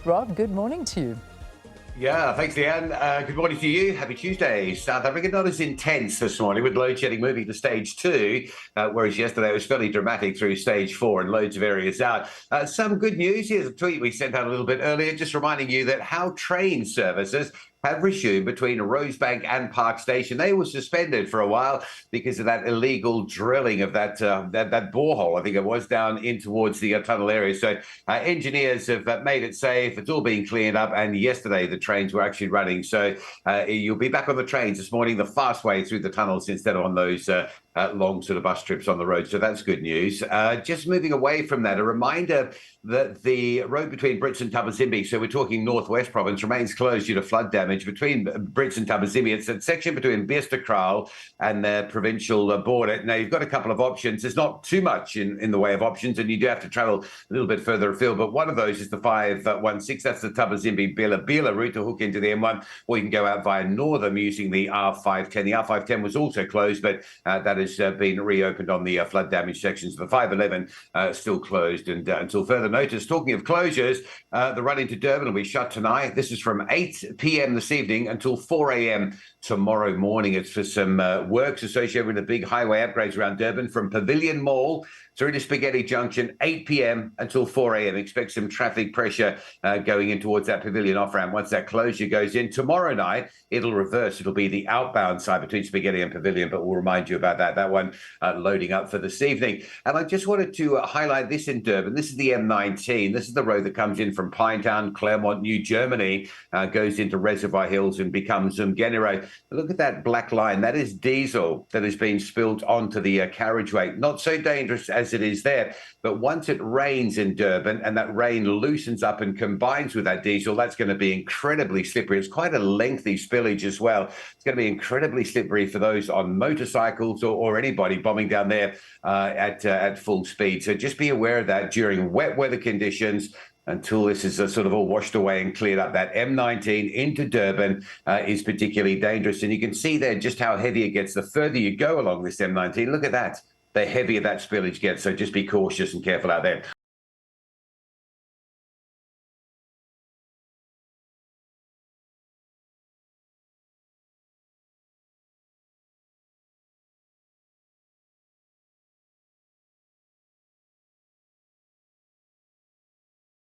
Rob, good morning to you. Yeah, thanks, Leanne. Good morning to you. Happy Tuesday. South Africa not as intense this morning with load shedding moving to stage 2, whereas yesterday it was fairly dramatic through stage 4 and loads of areas out. Some good news. Here's a tweet we sent out a little bit earlier, just reminding you that how train services have resumed between Rosebank and Park Station. They were suspended for a while because of that illegal drilling of that borehole, I think it was, down in towards the tunnel area. So engineers have made it safe. It's all being cleared up. And yesterday, the trains were actually running. So you'll be back on the trains this morning, the fast way through the tunnels instead of on those long sort of bus trips on the road. So that's good news. Just moving away from that, a reminder that the road between Brits and Tabazimbi, so we're talking Northwest Province, remains closed due to flood damage between Brits and Tabazimbi. It's that section between Beesterkraal and the provincial border. Now, you've got a couple of options. There's not too much in the way of options, and you do have to travel a little bit further afield. But one of those is the 516. That's the Tabazimbi-Bila route to hook into the M1, or you can go out via Northam using the R510. The R510 was also closed, but that has been reopened on the flood damage sections. The 511 still closed and until further notice. Talking of closures, the run into Durban will be shut tonight. This is from 8 p.m. this evening until 4 a.m. tomorrow morning. It's for some works associated with the big highway upgrades around Durban from Pavilion Mall through to Spaghetti Junction, 8 p.m. until 4 a.m. Expect some traffic pressure going in towards that Pavilion off-ramp. Once that closure goes in, tomorrow night, it'll reverse. It'll be the outbound side between Spaghetti and Pavilion, but we'll remind you about that one loading up for this evening. And I just wanted to highlight this in Durban. This is the M19. This is the road that comes in from Pinetown, Claremont, New Germany, goes into Reservoir Hills and becomes Umgeni Road. Look at that black line. That is diesel that has been spilled onto the carriageway. Not so dangerous as it is there, but once it rains in Durban and that rain loosens up and combines with that diesel, that's going to be incredibly slippery. It's quite a lengthy spillage as well. It's going to be incredibly slippery for those on motorcycles or anybody bombing down there at full speed. So just be aware of that during wet weather conditions until this is sort of all washed away and cleared up. That M19 into Durban is particularly dangerous. And you can see there just how heavy it gets the further you go along this M19. Look at that. The heavier that spillage gets. So just be cautious and careful out there.